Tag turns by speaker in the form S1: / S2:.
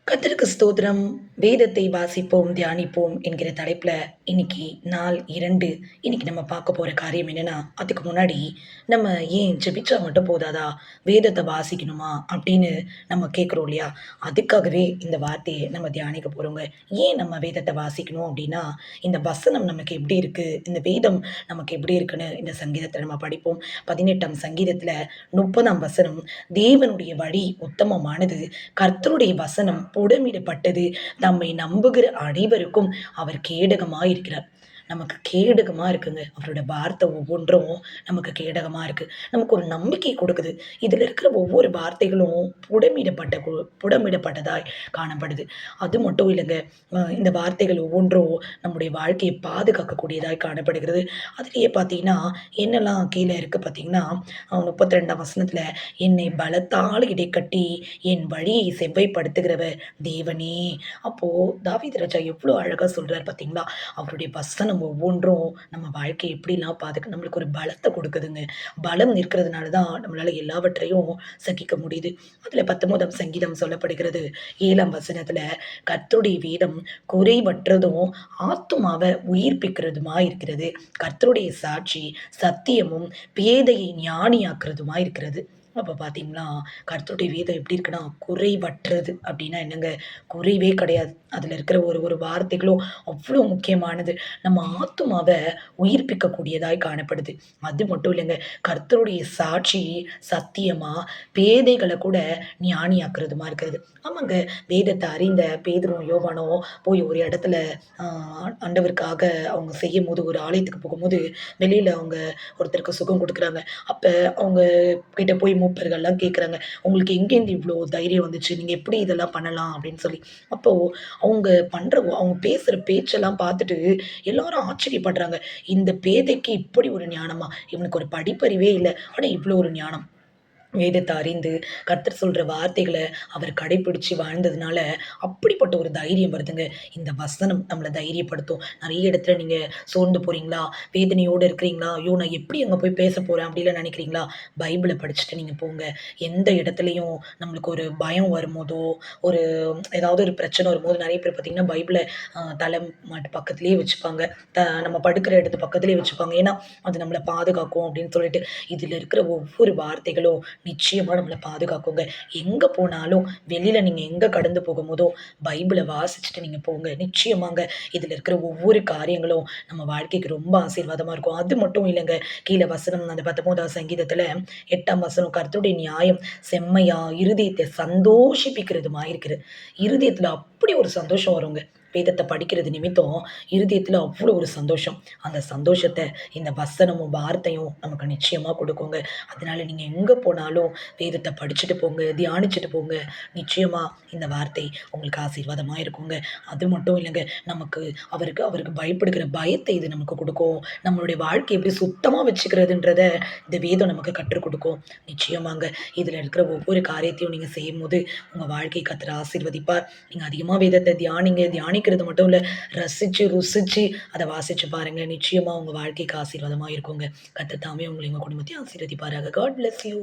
S1: கர்த்தருக்கு ஸ்தோத்திரம். வேதத்தை வாசிப்போம், தியானிப்போம் என்கிற தலைப்புல இன்னைக்கு நாள் 2 இன்னைக்கு நம்ம பார்க்க போற காரியம் என்னன்னா, அதுக்கு முன்னாடி நம்ம ஏன் ஜெபிச்சா மட்டும் போதாதா? வேதத்த வாசிக்கணுமா? அப்படின்னு நம்ம கேட்கிறோம் இல்லையா? அதுக்காகவே இந்த வார்த்தைய நம்ம தியானிக்க போறோங்க. ஏன் நம்ம வேதத்த வாசிக்கணும் அப்படின்னா, இந்த வசனம் நமக்கு எப்படி இருக்கு? இந்த வேதம் நமக்கு எப்படி இருக்குன்னு இந்த சங்கீதத்துல நம்ம படிப்போம். 18ஆம் சங்கீதத்துல 30ஆம் வசனம், தேவனுடைய வழி உத்தமமானது. கர்த்தருடைய வசனம் புடமிடப்பட்டது. தம்மை நம்புகிற அனைவருக்கும் அவர் கேடகமாயிருக்கிறார். நமக்கு கேடகமா இருக்குங்க. அவரோட வார்த்தை ஒவ்வொன்றும் நமக்கு கேடகமா இருக்கு. நமக்கு ஒரு நம்பிக்கை கொடுக்குது. இதுல இருக்கிற ஒவ்வொரு வார்த்தைகளும் புடமிடப்பட்டதாய் காணப்படுது. அது மட்டும் இல்லங்க. இந்த வார்த்தைகள் ஒவ்வொன்றும் நம்முடைய வாழ்க்கையை பாதுகாக்கக்கூடியதாய் காணப்படுகிறது. அதிலேயே பார்த்தீங்கன்னா, என்னெல்லாம் கீழ இருக்கு பார்த்தீங்கன்னா, 32ஆம் வசனத்துல, "என்னை பலத்தால் இடைக்கட்டி என் வழியை செவ்வைப்படுத்துகிறவர் தேவனே." அப்போ தாவீது ராஜா எவ்வளோ அழகா சொல்றாரு பார்த்தீங்களா? அவருடைய வசனம் ஒவ்வொன்றும் நம்ம வாழ்க்கைய எப்படிலாம் நம்மளுக்கு ஒரு பலத்த கொடுக்குதுங்க. பலம் இருக்கிறதுனால தான் நம்மளால எல்லாவற்றையும் சகிக்க முடியுது. அதுல 19ஆம் சங்கீதம் சொல்லப்படுகிறது. 7ஆம் வசனத்துல, "கர்த்தருடைய வேதம் குறைவற்றதும், ஆத்துமாவ உயிர்ப்பிக்கிறதுமா இருக்கிறது. கர்த்தருடைய சாட்சி சத்தியமும், பேதையை ஞானியாக்குறதுமா இருக்கிறது." அப்ப பார்த்தீங்களா, கர்த்தருடைய வேதம் எப்படி இருக்குன்னா, குறைவற்றது அப்படின்னா என்னங்க? குறைவே கிடையாது. அதுல இருக்கிற ஒரு ஒரு வார்த்தைகளும் அவ்ளோ முக்கியமானது. நம்ம ஆத்துமாவ உயிர்ப்பிக்கக்கூடியதாய் காணப்படுது. அது மட்டும் இல்லங்க, கர்த்தருடைய சாட்சி சத்தியமா, பேதைகள கூட ஞானியாக்குறதுமா இருக்கிறது. ஆமாங்க, வேதத்த அறிந்த பேதுருவும், யோவானும் போய் ஒரு இடத்துல ஆ ஆண்டவருக்காக அவங்க செய்யும்போது, ஒரு ஆலயத்துக்கு போகும்போது, வெளியில அவங்க ஒருத்தருக்கு சுகம் குடுக்குறாங்க. அப்ப அவங்க கிட்ட போய் மூப்பர்கள்லாம் கேட்குறாங்க. "உங்களுக்கு எங்கேருந்து இவ்ளோ தைரியம் வந்துச்சு? நீங்க எப்படி இதெல்லாம் பண்ணலாம்?" அப்படின்னு சொல்லி. அப்போ அவங்க பேசுற பேச்செல்லாம் பார்த்துட்டு எல்லாரும் ஆச்சரியப்படுறாங்க. இந்த பேதைக்கு இப்படி ஒரு ஞானமா? இவனுக்கு ஒரு படிப்பறிவே இல்ல. ஆனா இவ்ளோ ஒரு ஞானம். வேதத்த அறிந்து, கர்த்தர் சொல்ற வார்த்தைகள அவர் கடைப்பிடிச்சு வாழ்ந்ததுனால, அப்படிப்பட்ட ஒரு தைரியம் வருதுங்க. இந்த வசனம் நம்மள தைரியப்படுத்தும். நெறைய இடத்துல நீங்க சோர்ந்து போறீங்களா? வேதனையோட இருக்கிறீங்களா? ஐயோ! நான் எப்படி அங்க போய் பேச போறேன்? அப்படிலாம் நெனைக்கிறீங்களா? பைபிள படிச்சுட்டு நீங்க போங்க. எந்த இடத்துலயும் நம்மளுக்கு ஒரு பயம் வரும்போதோ, ஒரு ஏதாவது ஒரு பிரச்சனை வரும்போது நெறைய பேர் பார்த்தீங்கன்னா, பைபிள தலை மாட்டு பக்கத்திலேயே வச்சுப்பாங்க. நம்ம படுக்கிற இடத்து பக்கத்திலேயே வச்சுப்பாங்க. ஏன்னா, அது நம்மள பாதுகாக்கும் அப்படின்னு சொல்லிட்டு. இதுல இருக்கிற ஒவ்வொரு வார்த்தைகளும் நிச்சயமா நம்மள பாதுகாக்குங்க. எங்க போனாலும், வெளியில நீங்க எங்க கடந்து போகும்போதோ, பைபிள வாசிச்சுட்டு நீங்க போங்க. நிச்சயமாங்க இதுல இருக்கிற ஒவ்வொரு காரியங்களும் நம்ம வாழ்க்கைக்கு ரொம்ப ஆசீர்வாதமா இருக்கும். அது மட்டும் இல்லங்க. கீழ வசனம் அந்த 19ஆம் சங்கீதத்துல 8ஆம் வசனம், "கர்த்தருடைய நியாயம் செம்மையா இருதயத்தை சந்தோஷிப்பிக்கிறதுமாயிருக்கிறது." இருதயத்துல அப்படி ஒரு சந்தோஷம் வருங்க. வேதத்த படிக்கிறது நிமித்தம் இருதயத்துல அவ்வளோ ஒரு சந்தோஷம். அந்த சந்தோஷத்த இந்த வசனமும், வார்த்தையும் நமக்கு நிச்சயமா குடுக்குங்க. அதனால நீங்க எங்க போனாலும் வேதத்த படிச்சுட்டு போங்க, தியானிச்சுட்டு போங்க. நிச்சயமா இந்த வார்த்தை உங்களுக்கு ஆசீர்வாதமா இருக்குங்க. அது மட்டும் இல்லங்க, நமக்கு அவருக்கு அவருக்கு பயப்படுகிற பயத்தை இது நமக்கு குடுக்கும். நம்மளுடைய வாழ்க்கைய எப்படி சுத்தமா வச்சுக்கிறதுன்றத இந்த வேதம் நமக்கு கற்றுக் குடுக்கும். நிச்சயமாங்க. இதுல இருக்கிற ஒவ்வொரு காரியத்தையும் நீங்க செய்யும்போது, உங்க வாழ்க்கை கர்த்தர் ஆசீர்வதிப்பார். நீங்க அதிகமா வேதத்த தியானிங்க. தியானிக்கிறது மட்டும் இல்ல, ரசிச்சு, ருசிச்சு அத வாசிச்சு பாருங்க. நிச்சயமா உங்க வாழ்க்கைக்கு ஆசீர்வாதமா இருக்குங்க. கர்த்தர் தாமே உங்கள உங்க குடும்பத்தையும் ஆசீர்வதிப்பாராக. God bless you.